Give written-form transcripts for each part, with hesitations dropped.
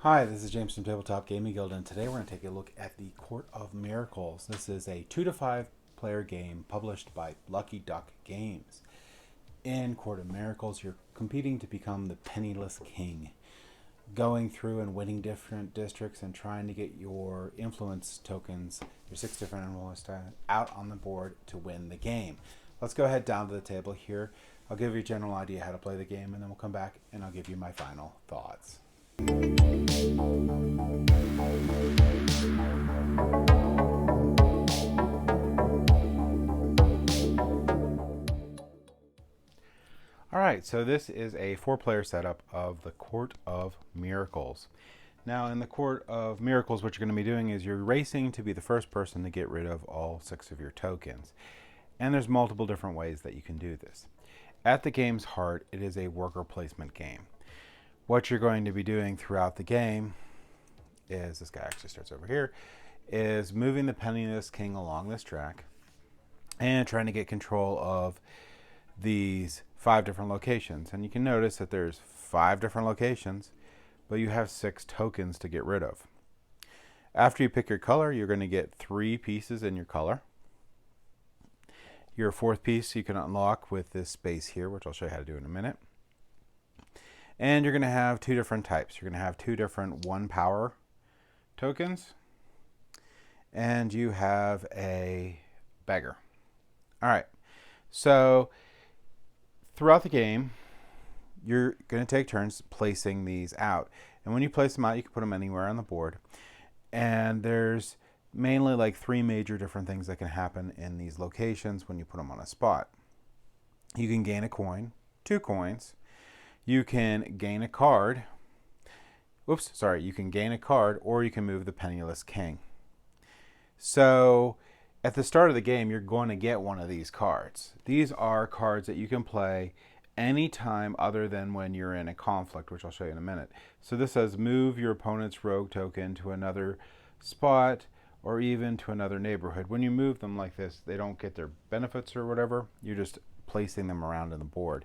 Hi, this is James from Tabletop Gaming Guild, and today we're going to take a look at the Court of Miracles. This is a 2 to 5 player game published by Lucky Duck Games. In Court of Miracles, you're competing to become the penniless king, going through and winning different districts and trying to get your influence tokens, your 6 different influence out on the board to win the game. Let's go ahead down to the table here. I'll give you a general idea how to play the game, and then we'll come back and I'll give you my final thoughts. Alright, so this is a 4-player setup of the Court of Miracles. Now in the Court of Miracles, what you're going to be doing is you're racing to be the first person to get rid of all 6 of your tokens. And there's multiple different ways that you can do this. At the game's heart, it is a worker placement game. What you're going to be doing throughout the game is, this guy actually starts over here, is moving the penniless king along this track and trying to get control of these 5 different locations. And you can notice that there's 5 different locations, but you have 6 tokens to get rid of. After you pick your color, you're going to get 3 pieces in your color. Your 4th piece you can unlock with this space here, which I'll show you how to do in a minute. And you're going to have 2 different types. You're going to have 2 different 1 power tokens, and you have a beggar. All right, so throughout the game, you're going to take turns placing these out. And when you place them out, you can put them anywhere on the board. And there's mainly like 3 major different things that can happen in these locations when you put them on a spot. You can gain a coin, 2 coins. You can gain a card. You can gain a card, or you can move the penniless king. So at the start of the game, you're going to get one of these cards. These are cards that you can play anytime other than when you're in a conflict, which I'll show you in a minute. So this says move your opponent's rogue token to another spot or even to another neighborhood. When you move them like this, they don't get their benefits or whatever. You're just placing them around in the board.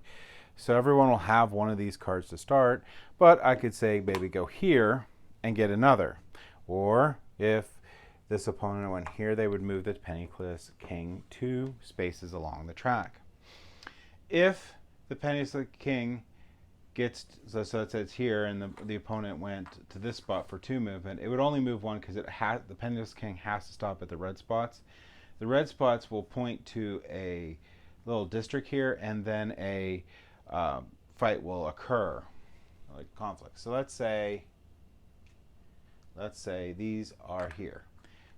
So everyone will have one of these cards to start, but I could say maybe go here and get another. Or if this opponent went here, they would move the penniless king 2 spaces along the track. If the penniless king gets, so it says here, and the opponent went to this spot for 2 movement, it would only move 1 because the penniless king has to stop at the red spots. The red spots will point to a little district here, and then a fight will occur, like conflict. So let's say these are here.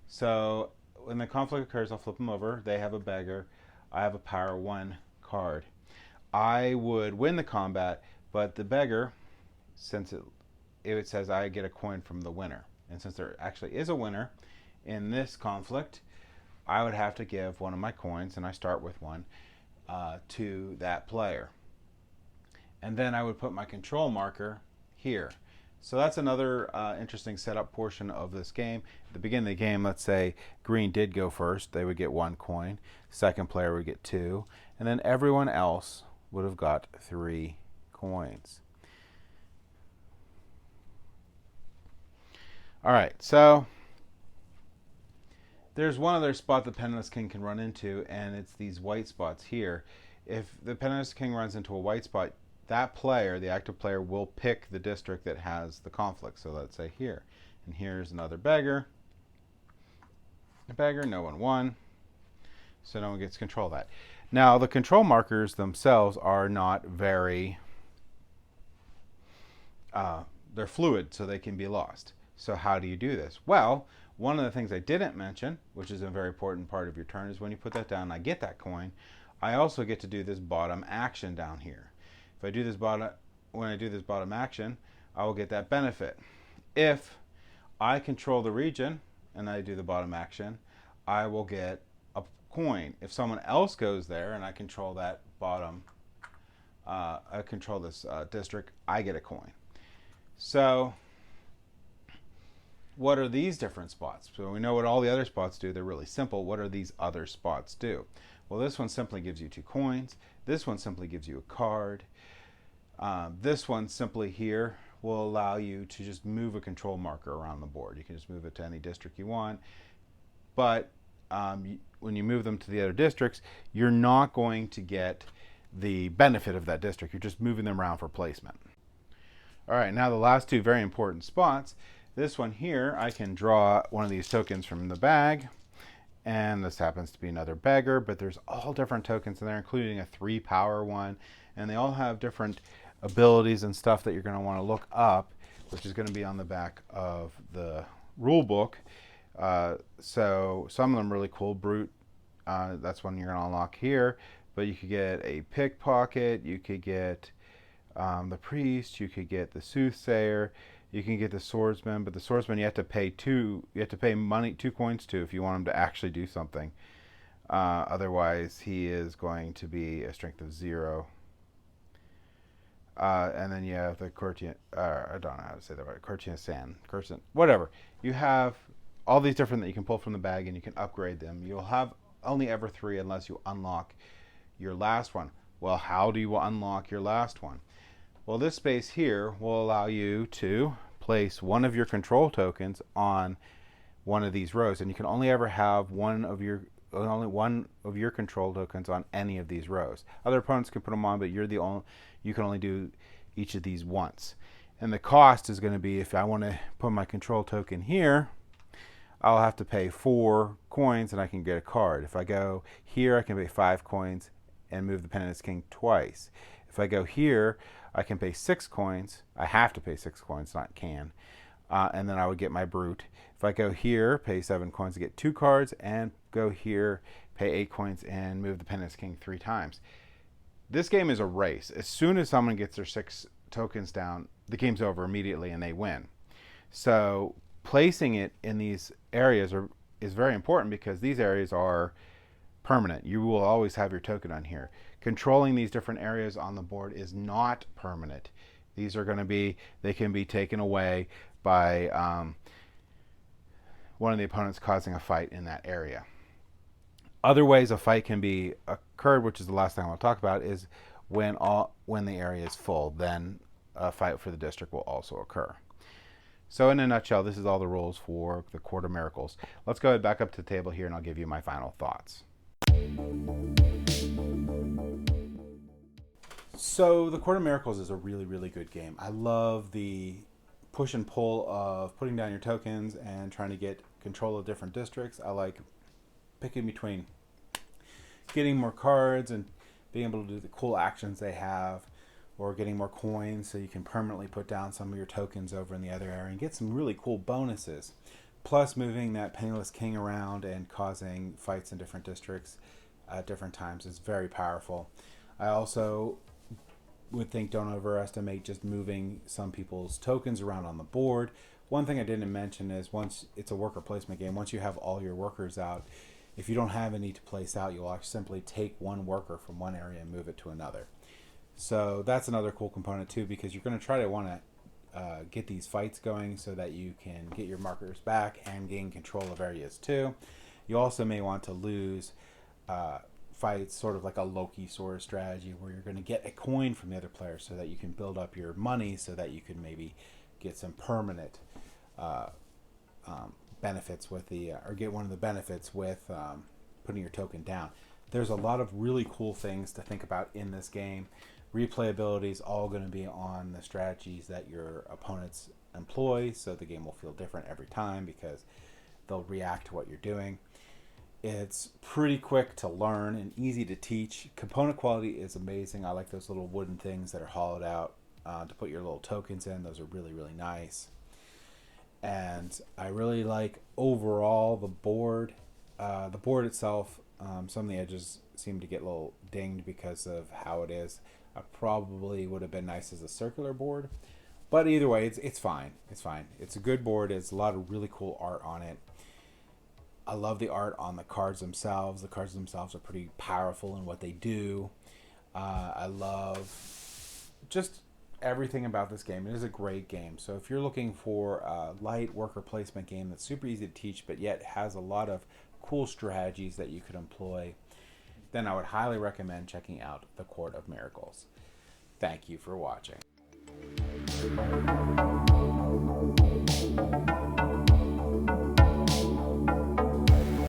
So when the conflict occurs, I'll flip them over. They have a beggar. I have a power 1 card. I would win the combat, but the beggar, since it says I get a coin from the winner, and since there actually is a winner in this conflict, I would have to give one of my coins, and I start with 1, to that player. And then I would put my control marker here. So that's another interesting setup portion of this game. At the beginning of the game, let's say green did go first. They would get 1 coin. Second player would get 2. And then everyone else would have got 3 coins. All right, so there's one other spot the penniless king can run into, and it's these white spots here. If the penniless king runs into a white spot, that player, the active player, will pick the district that has the conflict. So let's say here. And here's another beggar. A beggar, no one won. So no one gets control of that. Now, the control markers themselves are not very, they're fluid, so they can be lost. So how do you do this? Well, one of the things I didn't mention, which is a very important part of your turn, is when you put that down and I get that coin, I also get to do this bottom action down here. If I do this when I do this bottom action, I will get that benefit. If I control the region and I do the bottom action, I will get a coin. If someone else goes there and I control that bottom, I control this district, I get a coin. So what are these different spots? So we know what all the other spots do. They're really simple. What are these other spots do? Well, this one simply gives you 2 coins. This one simply gives you a card. This one simply here will allow you to just move a control marker around the board. You can just move it to any district you want, but when you move them to the other districts, you're not going to get the benefit of that district. You're just moving them around for placement. All right, now the last two very important spots. This one here, I can draw one of these tokens from the bag, and this happens to be another beggar, but there's all different tokens in there, including a 3 power one, and they all have different abilities and stuff that you're going to want to look up, which is going to be on the back of the rule book. So some of them really cool. Brute, that's one you're going to unlock here, but you could get a pickpocket, you could get the priest, you could get the soothsayer, you can get the swordsman, but the swordsman you have to pay 2 money, 2 coins to, if you want him to actually do something. Otherwise he is going to be a strength of 0. And then you have the courtier, I don't know how to say that right, courtisan, whatever. You have all these different that you can pull from the bag, and you can upgrade them. You'll have only ever 3 unless you unlock your last one. Well, how do you unlock your last one? Well, this space here will allow you to place one of your control tokens on one of these rows, and you can only ever have only one of your control tokens on any of these rows. Other opponents can put them on, but you can only do each of these once. And the cost is going to be, if I want to put my control token here, I'll have to pay 4 coins and I can get a card. If I go here, I can pay 5 coins and move the Penniless King twice. If I go here, I can pay 6 coins. I have to pay 6 coins, not can. And then I would get my Brute. If I go here, pay 7 coins to get 2 cards, and go here, pay 8 coins and move the Penniless King 3 times. This game is a race. As soon as someone gets their 6 tokens down, the game's over immediately and they win. So placing it in these areas is very important, because these areas are permanent. You will always have your token on here. Controlling these different areas on the board is not permanent. These are going to be, they can be taken away by one of the opponents causing a fight in that area. Other ways a fight can be occurred, which is the last thing I want to talk about, is when the area is full, then a fight for the district will also occur. So in a nutshell, this is all the rules for the Court of Miracles. Let's go ahead back up to the table here and I'll give you my final thoughts. So the Court of Miracles is a really, really good game. I love the push and pull of putting down your tokens and trying to get control of different districts. I like picking between getting more cards and being able to do the cool actions they have, or getting more coins so you can permanently put down some of your tokens over in the other area and get some really cool bonuses. Plus moving that Penniless King around and causing fights in different districts at different times is very powerful. I also would think don't overestimate just moving some people's tokens around on the board. One thing I didn't mention is, once it's a worker placement game, once you have all your workers out, if you don't have any to place out, you'll simply take one worker from one area and move it to another. So that's another cool component too, because you're going to try to want to get these fights going so that you can get your markers back and gain control of areas too. You also may want to lose fights, sort of like a Loki sort of strategy, where you're going to get a coin from the other player so that you can build up your money so that you can maybe get some permanent benefits with or get one of the benefits with putting your token down. There's a lot of really cool things to think about in this game. Replayability is all going to be on the strategies that your opponents employ, so the game will feel different every time because they'll react to what you're doing. It's pretty quick to learn and easy to teach. Component quality is amazing. I like those little wooden things that are hollowed out to put your little tokens in. Those are really, really nice. And I really like overall the board. The board itself, some of the edges seem to get a little dinged because of how it is. I probably would have been nice as a circular board, but either way, it's fine. It's fine. It's a good board. It's a lot of really cool art on it. I love the art on the cards themselves. The cards themselves are pretty powerful in what they do. I love just everything about this game. It is a great game. So if you're looking for a light worker placement game that's super easy to teach, but yet has a lot of cool strategies that you could employ, then I would highly recommend checking out the Court of Miracles. Thank you for watching. bye.